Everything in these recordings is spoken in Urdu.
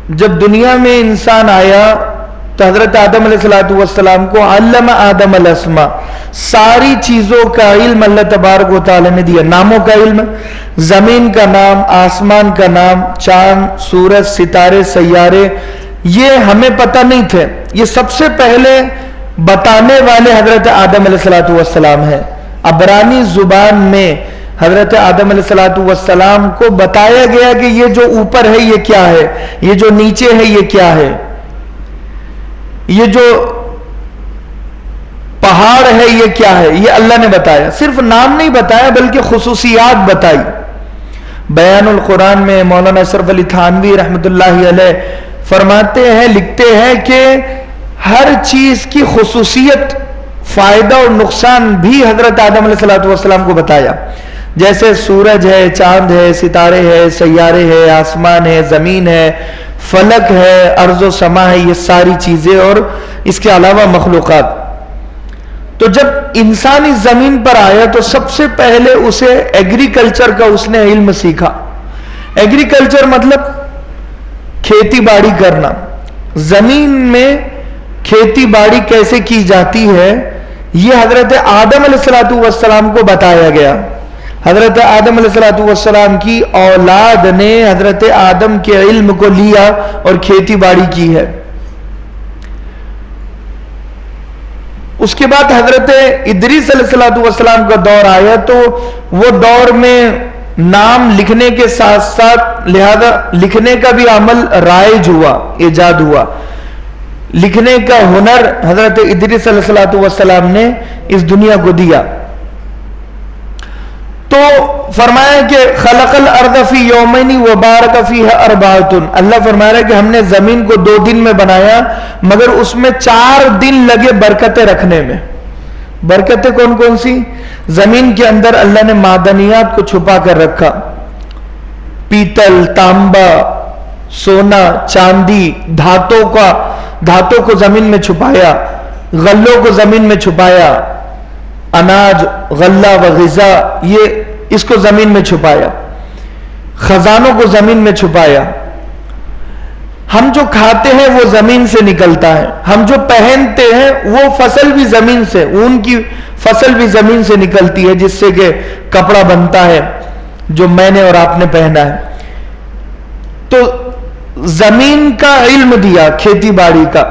جب دنیا میں انسان آیا تو حضرت آدم علیہ السلام کو علم آدم الاسماء، ساری چیزوں کا علم اللہ تبارک و تعالی نے دیا. ناموں کا علم، زمین کا نام، آسمان کا نام، چاند، سورج، ستارے، سیارے، یہ ہمیں پتہ نہیں تھے. یہ سب سے پہلے بتانے والے حضرت آدم علیہ السلام ہیں. عبرانی زبان میں حضرت آدم علیہ السلام کو بتایا گیا کہ یہ جو اوپر ہے یہ کیا ہے، یہ جو نیچے ہے یہ کیا ہے، یہ جو پہاڑ ہے یہ کیا ہے، یہ اللہ نے بتایا. صرف نام نہیں بتایا بلکہ خصوصیات بتائی. بیان القرآن میں مولانا اشرف علی تھانوی رحمۃ اللہ علیہ فرماتے ہیں، لکھتے ہیں کہ ہر چیز کی خصوصیت، فائدہ اور نقصان بھی حضرت آدم علیہ السلام کو بتایا. جیسے سورج ہے، چاند ہے، ستارے ہے، سیارے ہے، آسمان ہے، زمین ہے، فلک ہے، ارض و سما ہے، یہ ساری چیزیں اور اس کے علاوہ مخلوقات. تو جب انسان اس زمین پر آیا تو سب سے پہلے اسے ایگریکلچر کا اس نے علم سیکھا. ایگریکلچر مطلب کھیتی باڑی کرنا. زمین میں کھیتی باڑی کیسے کی جاتی ہے یہ حضرت آدم علیہ السلام کو بتایا گیا. حضرت آدم علیہ السلام کی اولاد نے حضرت آدم کے علم کو لیا اور کھیتی باڑی کی ہے. اس کے بعد حضرت ادریس علیہ السلام کا دور آیا تو وہ دور میں نام لکھنے کے ساتھ ساتھ لہذا لکھنے کا بھی عمل رائج ہوا، ایجاد ہوا. لکھنے کا ہنر حضرت ادریس علیہ السلام نے اس دنیا کو دیا. تو فرمایا کہ خلق الارض فی یومین وبارک فیہا اربعۃ. اللہ فرما رہا ہے کہ ہم نے زمین کو 2 دن میں بنایا مگر اس میں 4 دن لگے برکتیں رکھنے میں. برکتیں کون کون سی؟ زمین کے اندر اللہ نے معدنیات کو چھپا کر رکھا. پیتل، تانبا، سونا، چاندی، دھاتوں کو زمین میں چھپایا. غلوں کو زمین میں چھپایا. اناج، غلہ و غذا یہ اس کو زمین میں چھپایا. خزانوں کو زمین میں چھپایا. ہم جو کھاتے ہیں وہ زمین سے نکلتا ہے. ہم جو پہنتے ہیں وہ فصل بھی زمین سے، اون کی فصل بھی زمین سے نکلتی ہے جس سے کہ کپڑا بنتا ہے جو میں نے اور آپ نے پہنا ہے. تو زمین کا علم دیا، کھیتی باڑی کا.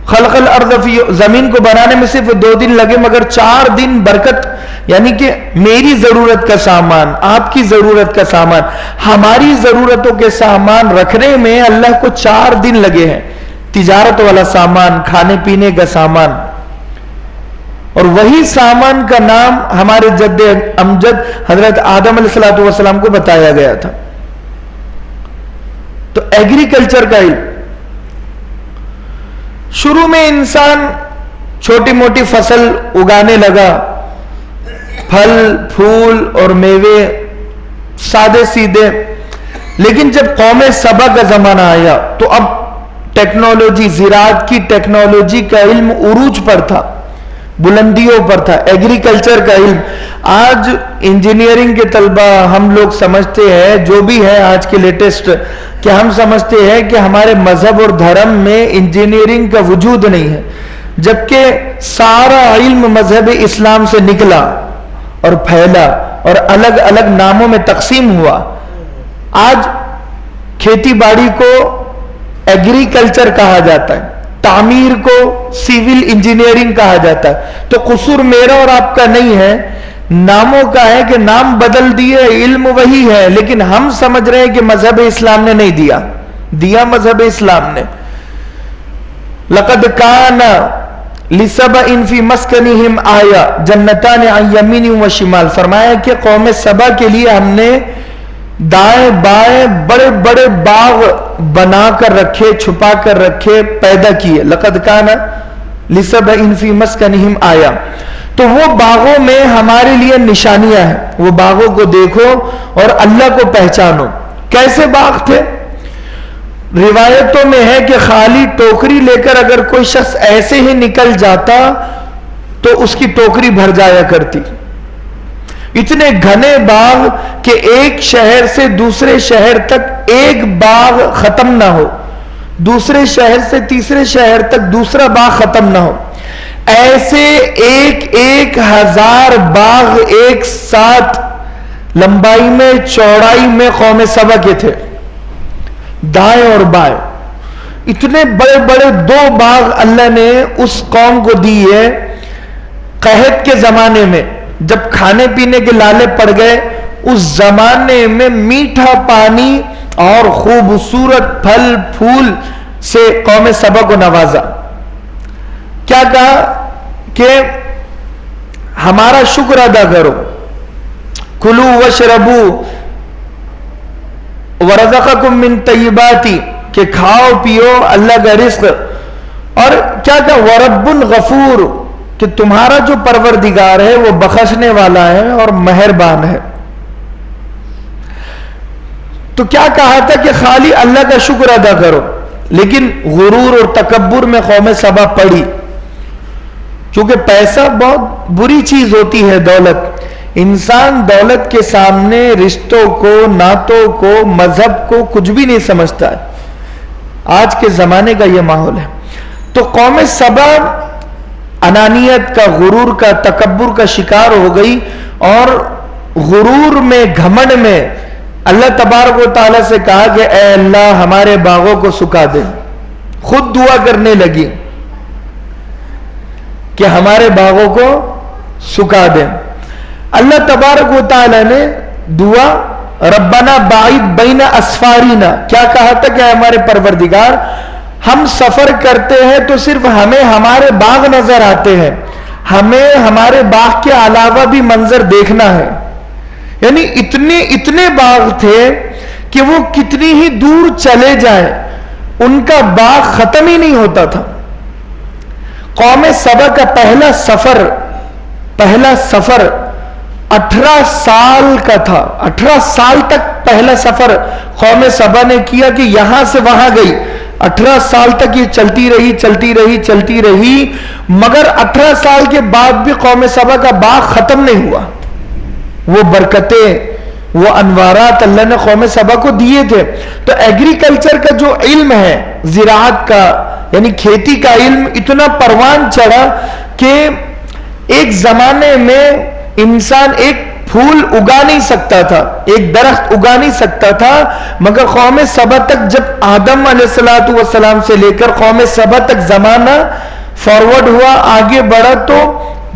خلق الارض فی، زمین کو بنانے میں صرف 2 دن لگے مگر 4 دن برکت، یعنی کہ میری ضرورت کا سامان، آپ کی ضرورت کا سامان، ہماری ضرورتوں کے سامان رکھنے میں اللہ کو 4 دن لگے ہیں. تجارت والا سامان، کھانے پینے کا سامان. اور وہی سامان کا نام ہمارے جد امجد حضرت آدم علیہ السلام کو بتایا گیا تھا. تو ایگریکلچر کا علم. شروع میں انسان چھوٹی موٹی فصل اگانے لگا، پھل پھول اور میوے سادے سیدھے. لیکن جب قوم سبا کا زمانہ آیا تو اب ٹیکنالوجی، زراعت کی ٹیکنالوجی کا علم عروج پر تھا، بلندیوں پر تھا. ایگریکلچر کا علم. آج انجینئرنگ کے طلبہ ہم لوگ سمجھتے ہیں، جو بھی ہے آج کے لیٹسٹ، کہ ہم سمجھتے ہیں کہ ہمارے مذہب اور دھرم میں انجینئرنگ کا وجود نہیں ہے، جبکہ سارا علم مذہب اسلام سے نکلا اور پھیلا اور الگ الگ ناموں میں تقسیم ہوا. آج کھیتی باڑی کو ایگریکلچر کہا جاتا ہے، تعمیر کو سیول انجینئرنگ کہا جاتا ہے. تو قصور میرا اور آپ کا نہیں ہے، ناموں کا ہے کہ نام بدل دیے، علم وہی ہے لیکن ہم سمجھ رہے ہیں کہ مذہب اسلام نے نہیں دیا مذہب اسلام نے. لقد کان لسبأ فی مسکنہم آیا جنتان عن یمین و شمال. فرمایا کہ قوم سبا کے لیے ہم نے دائیں بائیں بڑے بڑے باغ بنا کر رکھے، چھپا کر رکھے، پیدا کیے. لقد کان لسبأ فی مسکنہم آیا. تو وہ باغوں میں ہمارے لیے نشانیاں ہیں. وہ باغوں کو دیکھو اور اللہ کو پہچانو. کیسے باغ تھے؟ روایتوں میں ہے کہ خالی ٹوکری لے کر اگر کوئی شخص ایسے ہی نکل جاتا تو اس کی ٹوکری بھر جایا کرتی. اتنے گھنے باغ کہ ایک شہر سے دوسرے شہر تک ایک باغ ختم نہ ہو. دوسرے شہر سے تیسرے شہر تک دوسرا باغ ختم نہ ہو. ایسے 1000 باغ ایک ساتھ لمبائی میں چوڑائی میں قوم سبا کے تھے، دائیں اور بائیں. اتنے بڑے بڑے 2 باغ اللہ نے اس قوم کو دی ہے. قحط کے زمانے میں جب کھانے پینے کے لالے پڑ گئے، اس زمانے میں میٹھا پانی اور خوبصورت پھل پھول سے قوم سبا کو نوازا. کیا کہا کہ ہمارا شکر ادا کرو، کلو وشربو ورزقکم من طیباتی، کہ کھاؤ پیو اللہ کا رزق. اور کیا کہا ورب غفور، کہ تمہارا جو پروردگار ہے وہ بخشنے والا ہے اور مہربان ہے. تو کیا کہا تھا کہ خالی اللہ کا شکر ادا کرو، لیکن غرور اور تکبر میں قوم سبا پڑی. کیونکہ پیسہ بہت بری چیز ہوتی ہے، دولت. انسان دولت کے سامنے رشتوں کو، نعتوں کو، مذہب کو کچھ بھی نہیں سمجھتا ہے. آج کے زمانے کا یہ ماحول ہے. تو قوم سبا انانیت کا، غرور کا، تکبر کا شکار ہو گئی، اور غرور میں، گھمنڈ میں اللہ تبارک و تعالیٰ سے کہا کہ اے اللہ ہمارے باغوں کو سکھا دے. خود دعا کرنے لگی کہ ہمارے باغوں کو سکھا دیں. اللہ تبارک و تعالیٰ نے دعا ربنا باعد بین اسفارینا، کیا کہا تھا کہ ہمارے پروردگار ہم سفر کرتے ہیں تو صرف ہمیں ہمارے باغ نظر آتے ہیں، ہمیں ہمارے باغ کے علاوہ بھی منظر دیکھنا ہے. یعنی اتنے باغ تھے کہ وہ کتنی ہی دور چلے جائیں ان کا باغ ختم ہی نہیں ہوتا تھا. قوم سبا کا پہلا سفر 18 سال کا تھا. 18 سال تک پہلا سفر قوم سبا نے کیا کہ یہاں سے وہاں گئی. 18 سال تک یہ چلتی رہی مگر 18 سال کے بعد بھی قوم سبا کا باغ ختم نہیں ہوا. وہ برکتیں، وہ انوارات اللہ نے قوم سبا کو دیے تھے. تو ایگریکلچر کا جو علم ہے، زراعت کا یعنی کھیتی کا علم اتنا پروان چڑھا کہ ایک زمانے میں انسان ایک پھول اگا نہیں سکتا تھا، ایک درخت اگا نہیں سکتا تھا، مگر قوم سبا تک جب آدم علیہ السلام سے لے کر قوم سبا تک زمانہ فارورڈ ہوا، آگے بڑھا، تو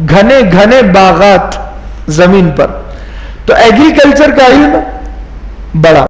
گھنے باغات زمین پر. تو ایگریکلچر کا علم بڑا.